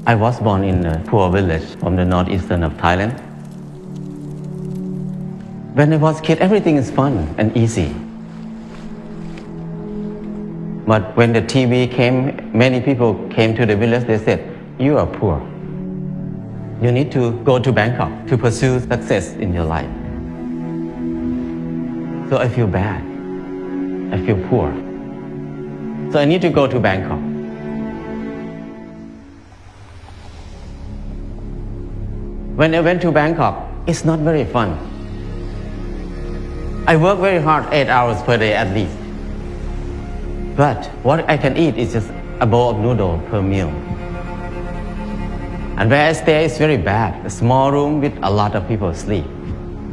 I was born in a poor village from the northeastern of Thailand. When I was a kid, everything is fun and easy. But when the TV came, many people came to the village, they said, you are poor. You need to go to Bangkok to pursue success in your life. So I feel bad. I feel poor. So I need to go to Bangkok. When I went to Bangkok, it's not very fun. I work very hard, 8 hours per day at least. But what I can eat is just a bowl of noodle per meal. And where I stay is very bad. A small room with a lot of people sleep.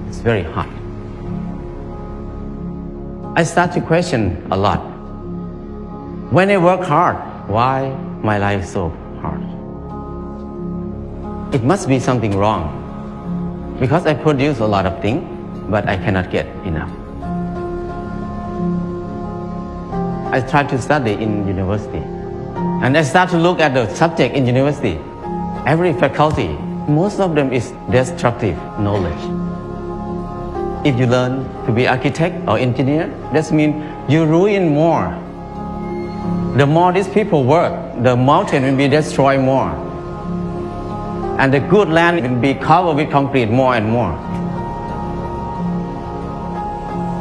It's very hot. I start to question a lot. When I work hard, why my life is so hard? It must be something wrong. Because I produce a lot of things, but I cannot get enough. I tried to study in university. And I start to look at the subject in university. Every faculty, most of them is destructive knowledge. If you learn to be architect or engineer, that means you ruin more. The more these people work, the mountain will be destroyed more. And the good land will be covered with concrete more and more.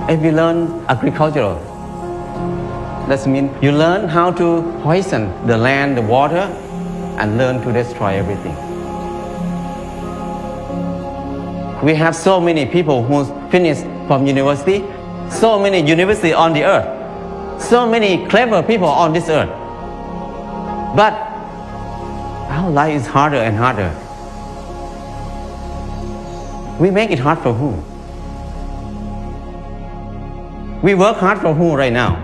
If you learn agricultural, that means you learn how to poison the land, the water, and learn to destroy everything. We have so many people who finished from university, so many universities on the earth, so many clever people on this earth. But our life is harder and harder. We make it hard for who? We work hard for who right now?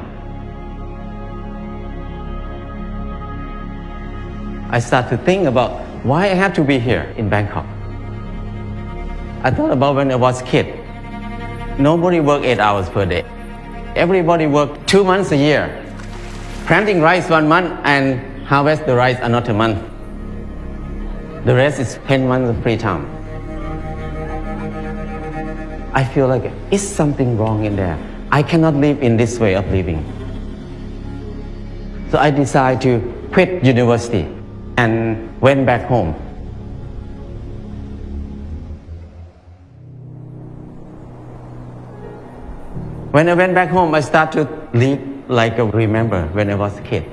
I start to think about why I have to be here in Bangkok. I thought about when I was a kid. Nobody worked 8 hours per day. Everybody worked 2 months a year. Planting rice 1 month and harvest the rice another month. The rest is 10 months of free time. I feel like it's something wrong in there. I cannot live in this way of living. So I decided to quit university and went back home. When I went back home, I started to live like I remember when I was a kid.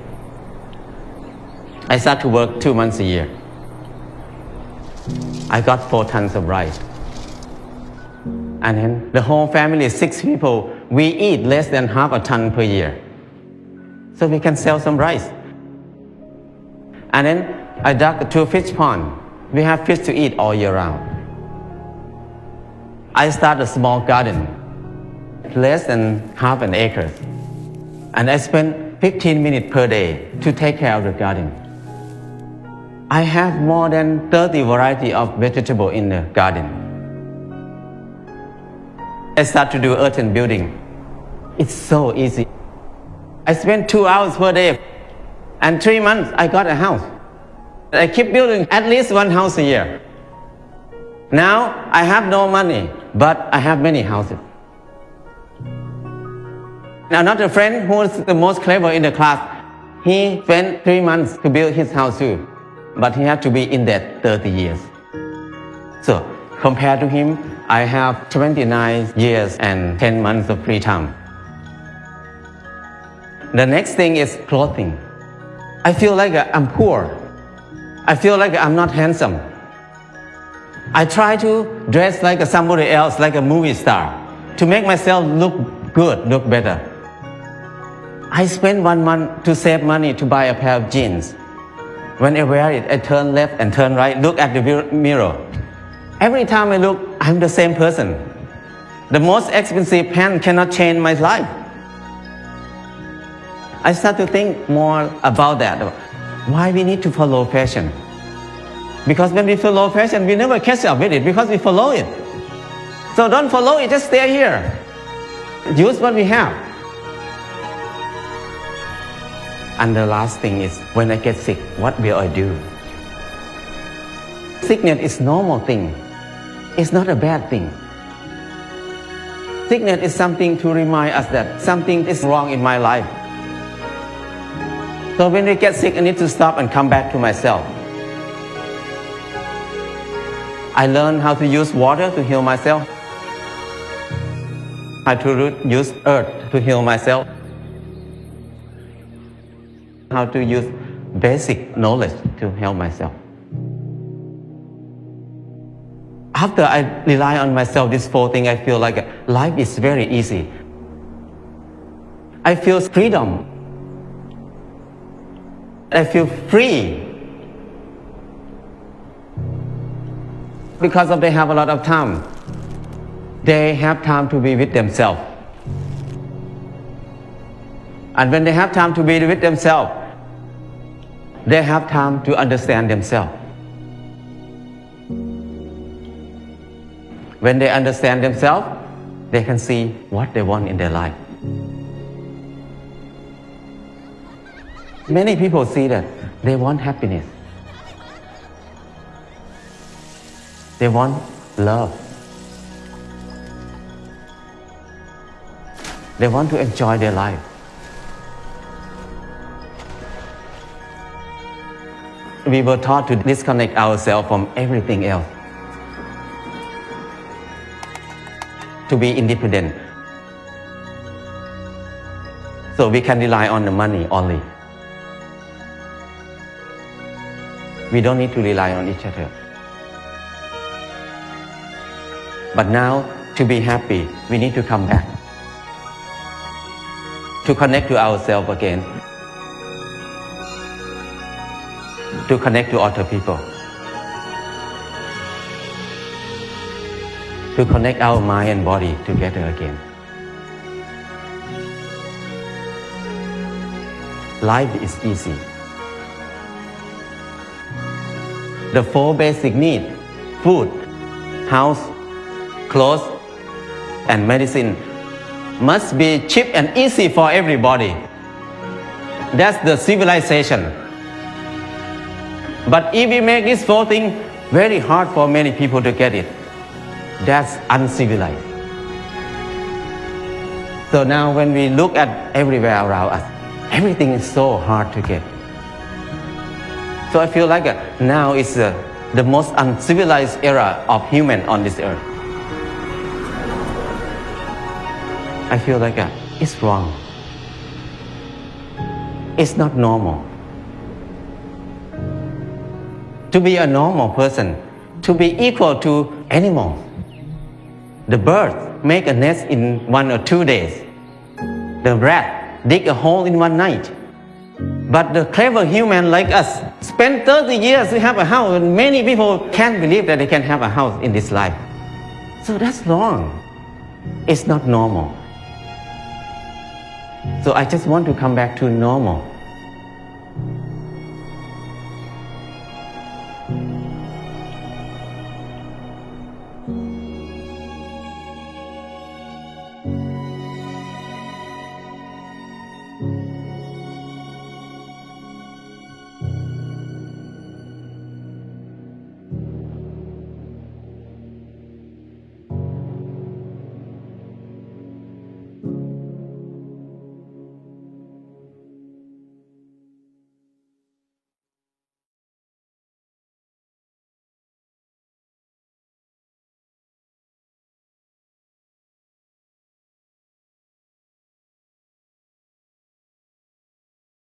I started to work 2 months a year. I got 4 tons of rice. And then the whole family, 6 people, we eat less than half a ton per year. So we can sell some rice. And then I dug 2 fish ponds. We have fish to eat all year round. I started a small garden, less than half an acre. And I spend 15 minutes per day to take care of the garden. I have more than 30 varieties of vegetables in the garden. I start to do earthen building. It's so easy. I spend 2 hours per day, and 3 months I got a house. I keep building at least 1 house a year. Now I have no money, but I have many houses. Another friend who is the most clever in the class, he spent 3 months to build his house too, but he had to be in debt 30 years. So compared to him, I have 29 years and 10 months of free time. The next thing is clothing. I feel like I'm poor. I feel like I'm not handsome. I try to dress like somebody else, like a movie star, to make myself look good, look better. I spend 1 month to save money to buy a pair of jeans. When I wear it, I turn left and turn right, look at the mirror. Every time I look, I'm the same person. The most expensive pants cannot change my life. I start to think more about that. Why we need to follow fashion? Because when we follow fashion, we never catch up with it because we follow it. So don't follow it, just stay here. Use what we have. And the last thing is, when I get sick, what will I do? Sickness is normal thing. It's not a bad thing. Sickness is something to remind us that something is wrong in my life. So when we get sick, I need to stop and come back to myself. I learned how to use water to heal myself. How to use earth to heal myself. How to use basic knowledge to help myself. After I rely on myself, this 4 things, I feel like life is very easy. I feel freedom. I feel free. Because they have a lot of time. They have time to be with themselves. And when they have time to be with themselves, they have time to understand themselves. When they understand themselves, they can see what they want in their life. Many people see that they want happiness. They want love. They want to enjoy their life. We were taught to disconnect ourselves from everything else. To be independent. So we can rely on the money only. We don't need to rely on each other. But now, to be happy, we need to come back. To connect to ourselves again. To connect to other people. To connect our mind and body together again. Life is easy. The 4 basic needs, food, house, clothes, and medicine, must be cheap and easy for everybody. That's the civilization. But if we make these 4 things very hard for many people to get it, that's uncivilized. So now when we look at everywhere around us, everything is so hard to get. So I feel like now is the most uncivilized era of human on this earth. I feel like it's wrong. It's not normal. To be a normal person, to be equal to animals. The bird make a nest in 1 or 2 days. The rat dig a hole in 1 night. But the clever human like us spend 30 years to have a house, and many people can't believe that they can have a house in this life. So that's wrong. It's not normal. So I just want to come back to normal.